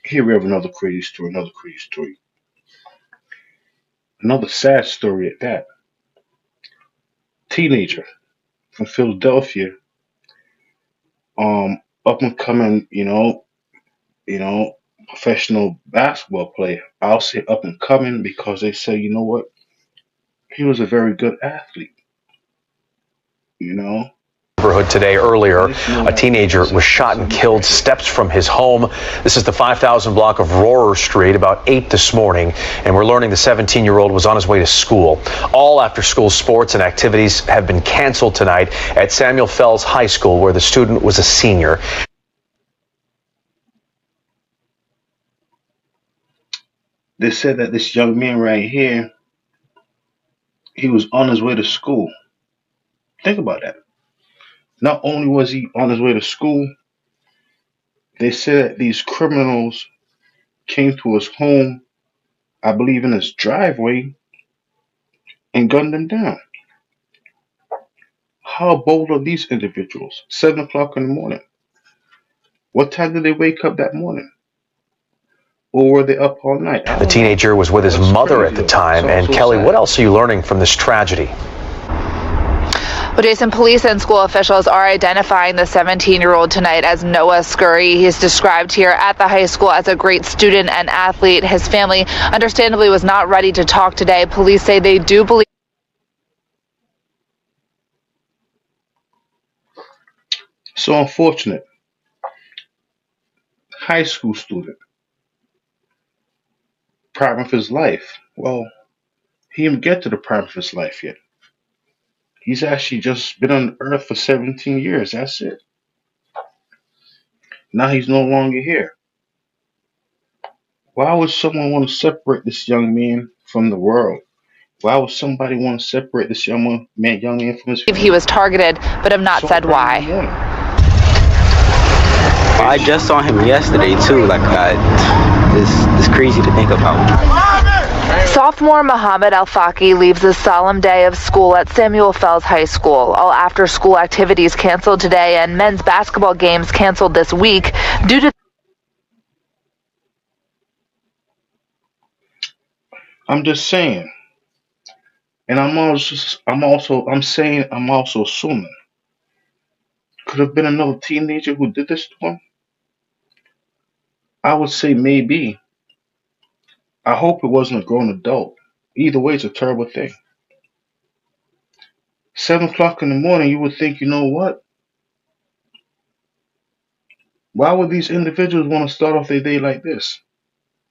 Here we have another crazy story, another sad story at that. Teenager from Philadelphia, up and coming, you know, professional basketball player. I'll say up and coming because they say, you know what, he was a very good athlete, you know. Neighborhood today earlier. And this young A man, teenager was shot and killed steps from his home. This is the 5,000 block of Rohrer Street about 8 this morning, and we're learning the 17-year-old was on his way to school. All after-school sports and activities have been canceled tonight at Samuel Fells High School, where the student was a senior. they said that this young man right here, he was on his way to school. Think about that. Not only was he on his way to school, they said that these criminals came to his home, I believe in his driveway, and gunned him down. How bold are these individuals? 7 o'clock in the morning. What time did they wake up that morning? Or were they up all night? I The don't know. teenager was with his But it's mother crazy at the though. time. It's all And so Kelly, what sad. else are you learning from this tragedy? Well, Jason, police and school officials are identifying the 17-year-old tonight as Noah Scurry. He's described here at the high school as a great student and athlete. His family, understandably, was not ready to talk today. Police say they do believe. So unfortunate. High school student, prime of his life. Well, he didn't get to the prime of his life yet. He's actually just been on Earth for 17 years. That's it. Now he's no longer here. Why would someone want to separate this young man from the world? Why would somebody want to separate this young man from his He family? was targeted, but have not So said early in the why. morning. I just saw him yesterday too. It's crazy to think about. Sophomore Mohammed Al-Faki leaves a solemn day of school at Samuel Fells High School. All after-school activities canceled today and men's basketball games canceled this week due to. I'm just saying, and I'm also assuming. Could have been another teenager who did this to him. I would say maybe. I hope it wasn't a grown adult. Either way, it's a terrible thing. 7 o'clock in the morning, you would think, you know what? Why would these individuals want to start off their day like this?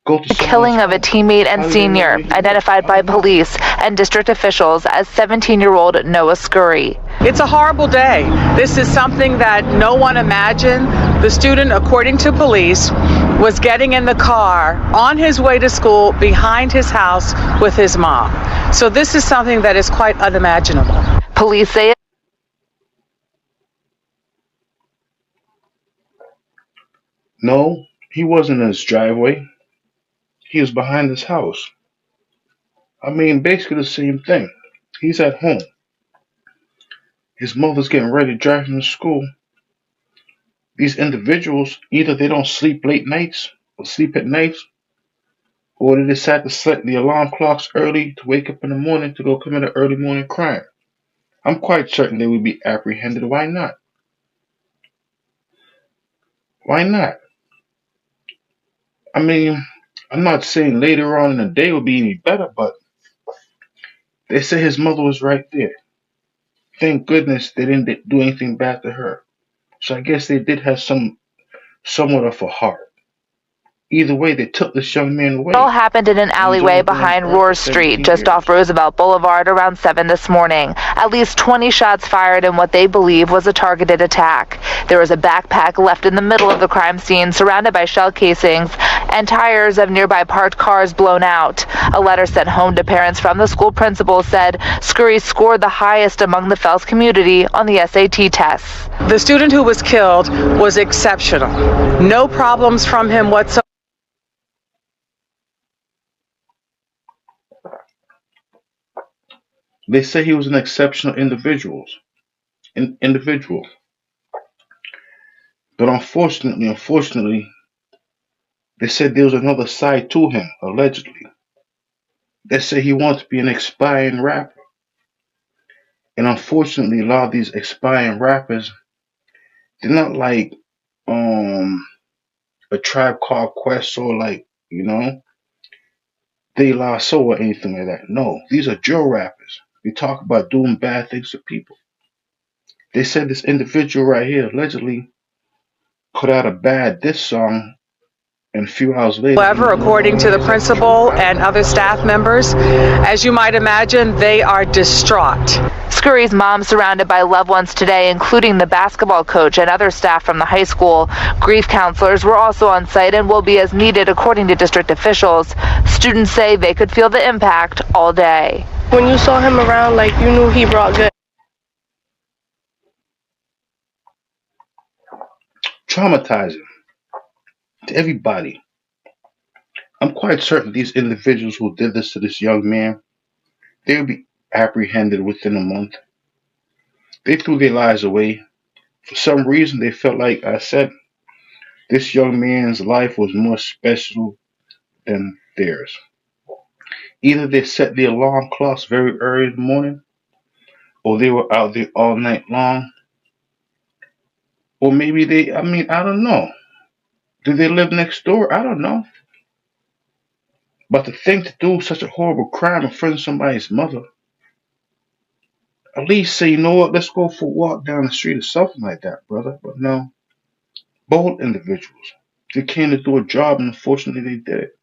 Go to The someone's killing of a home. teammate and How do they know senior, where he lives? identified I by don't know. police and district officials as 17-year-old Noah Scurry. It's a horrible day. This is something that no one imagined. The student, according to police, was getting in the car on his way to school behind his house with his mom. So this is something that is quite unimaginable. Police say No, he wasn't in his driveway. He was behind his house. I mean, basically the same thing. He's at home. His mother's getting ready to drive him to school. These individuals, either they don't sleep late nights or sleep at nights, or they decide to set the alarm clocks early to wake up in the morning to go commit an early morning crime. I'm quite certain they would be apprehended. Why not? Why not? I mean, I'm not saying later on in the day will be any better, but they say his mother was right there. Thank goodness they didn't do anything bad to her. So I guess they did have somewhat of a heart. Either way, they took this young man it all away. happened in an And he's alleyway only been on behind Earth for Rohr Street, 17 just off years. Roosevelt Boulevard, around 7 this morning. At least 20 shots fired in what they believe was a targeted attack. There was a backpack left in the middle of the crime scene, surrounded by shell casings, and tires of nearby parked cars blown out. A letter sent home to parents from the school principal said Scurry scored the highest among the Fells community on the SAT tests. The student who was killed was exceptional. No problems from him whatsoever. They say he was an exceptional individual. But unfortunately, They said there was another side to him, allegedly. They say he wants to be an aspiring rapper. And unfortunately, a lot of these aspiring rappers, they're not like um a Tribe Called Quest or like, De La Soul or anything like that. No, these are drill rappers. They talk about doing bad things to people. They said this individual right here allegedly put out a bad diss song, and a few hours later, However, according to the principal and other staff members, as you might imagine, they are distraught. Scurry's mom surrounded by loved ones today, including the basketball coach and other staff from the high school. Grief counselors were also on site and will be as needed, according to district officials. Students say they could feel the impact all day. When you saw him around, like, you knew he brought good. traumatizing to everybody. I'm quite certain these individuals who did this to this young man, they will be apprehended within a month. They threw their lives away. For some reason, they felt like I said this young man's life was more special than theirs. Either they set the alarm clocks very early in the morning, or they were out there all night long, or maybe I don't know. Do they live next door? I don't know. But to think to do such a horrible crime in front of somebody's mother, at least say, you know what, let's go for a walk down the street or something like that, brother. But no, bold individuals. They came to do a job and unfortunately they did it.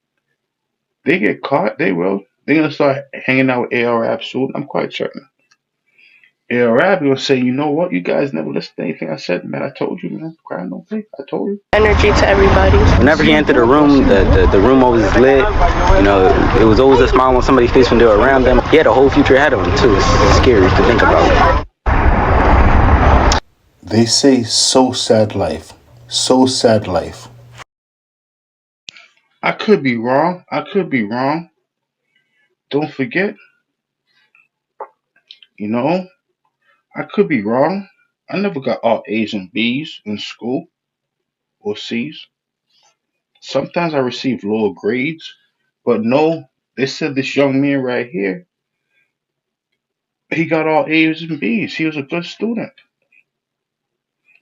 They get caught, they will. They're gonna start hanging out with ARAB soon. I'm quite certain. ARAB will say, you know what, you guys never listened to anything I said, man. I told you, man. Crime don't pay. I told you. Energy to everybody. Whenever he entered the room, the room always lit. You know, it was always a smile on somebody's face when they were around them. He had a whole future ahead of him too. It's scary to think about. They say so sad life. So sad life. I could be wrong. I could be wrong. Don't forget, you know, I could be wrong. I never got all A's and B's in school or C's. Sometimes I received lower grades, but no, they said this young man right here, he got all A's and B's. He was a good student.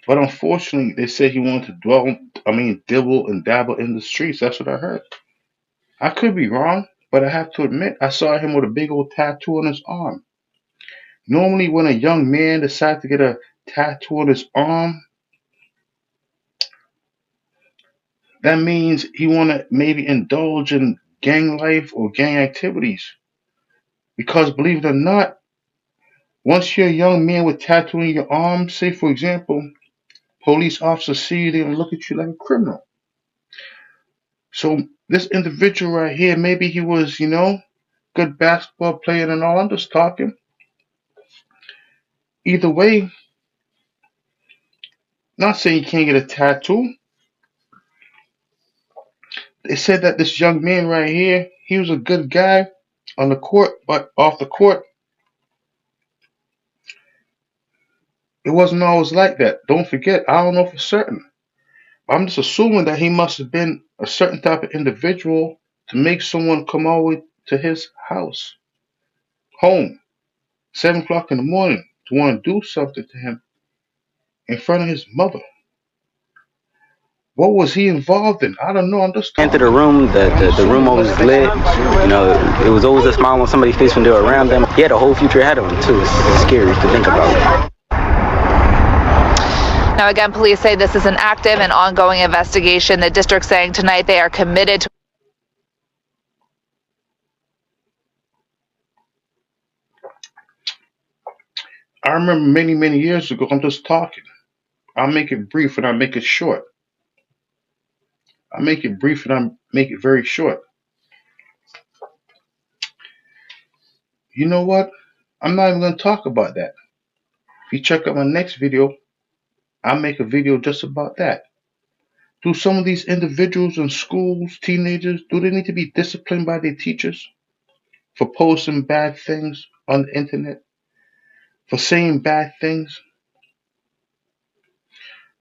But unfortunately, they said he wanted to dibble and dabble in the streets. That's what I heard. I could be wrong, but I have to admit, I saw him with a big old tattoo on his arm. Normally, when a young man decides to get a tattoo on his arm, that means he want to maybe indulge in gang life or gang activities. Because believe it or not, once you're a young man with tattoo on your arm, say for example, police officers see you, they're gonna look at you like a criminal. So this individual right here, maybe he was, good basketball player and all. I'm just talking. Either way, not saying you can't get a tattoo. They said that this young man right here, he was a good guy on the court, but off the court, it wasn't always like that. Don't forget, I don't know for certain. I'm just assuming that he must have been a certain type of individual to make someone come all the way to his house, home, 7 o'clock in the morning, to want to do something to him in front of his mother. What was he involved in? I don't know. I'm just Entered talking. the room, the room always lit. You know, it was always a smile on somebody's face when they were around them. He had a whole future ahead of him too. It's scary to think about. Now, again, police say this is an active and ongoing investigation. The district saying tonight they are committed to I remember many, many years ago. I'm just talking. I'll make it brief and I'll make it short. I make it brief and I make it very short. You know what? I'm not even going to talk about that. If you check out my next video, I'll make a video just about that. Do some of these individuals in schools, teenagers, do they need to be disciplined by their teachers for posting bad things on the internet, for saying bad things?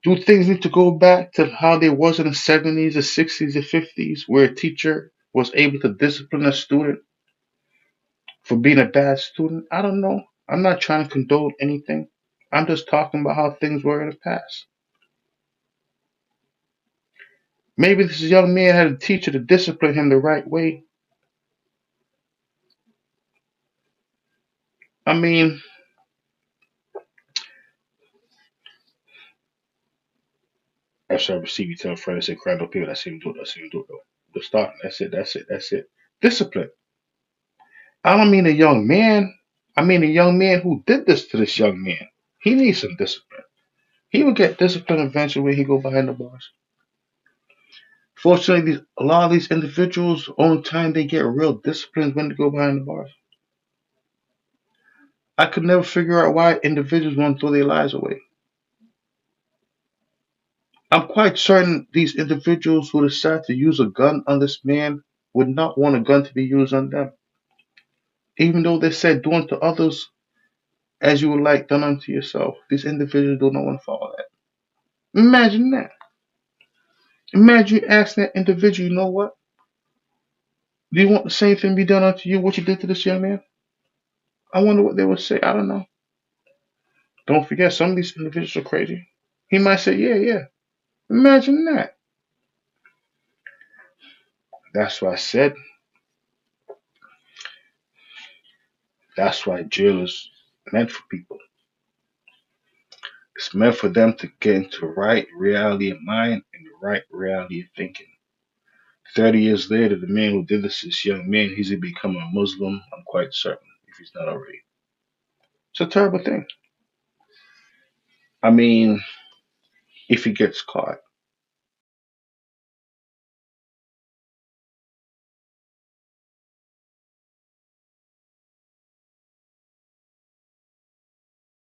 Do things need to go back to how they was in the 70s, the 60s, the 50s, where a teacher was able to discipline a student for being a bad student? I don't know. I'm not trying to condone anything. I'm just talking about how things were in the past. Maybe this young man had a teacher to discipline him the right way. I mean, after I receive you tell a friend, I say, crime don't pay, I see him do it, I see him do it though. Just starting. That's it. Discipline. I don't mean a young man. I mean a young man who did this to this young man. He needs some discipline. He will get disciplined eventually when he go behind the bars. Fortunately, a lot of these individuals, on time, they get real disciplined when they go behind the bars. I could never figure out why individuals want to throw their lives away. I'm quite certain these individuals who decide to use a gun on this man would not want a gun to be used on them. Even though they said do unto others as you would like done unto yourself. These individuals do not want to follow that. Imagine that. Imagine you ask that individual, you know what? Do you want the same thing be done unto you, what you did to this young man? I wonder what they would say. I don't know. Don't forget, some of these individuals are crazy. He might say, yeah, yeah. Imagine that. That's why I said, that's why jail is meant for people. It's meant for them to get into the right reality of mind and the right reality of thinking. 30 years later, the man who did this young man, he's going to become a Muslim, I'm quite certain, if he's not already. It's a terrible thing. I mean, if he gets caught.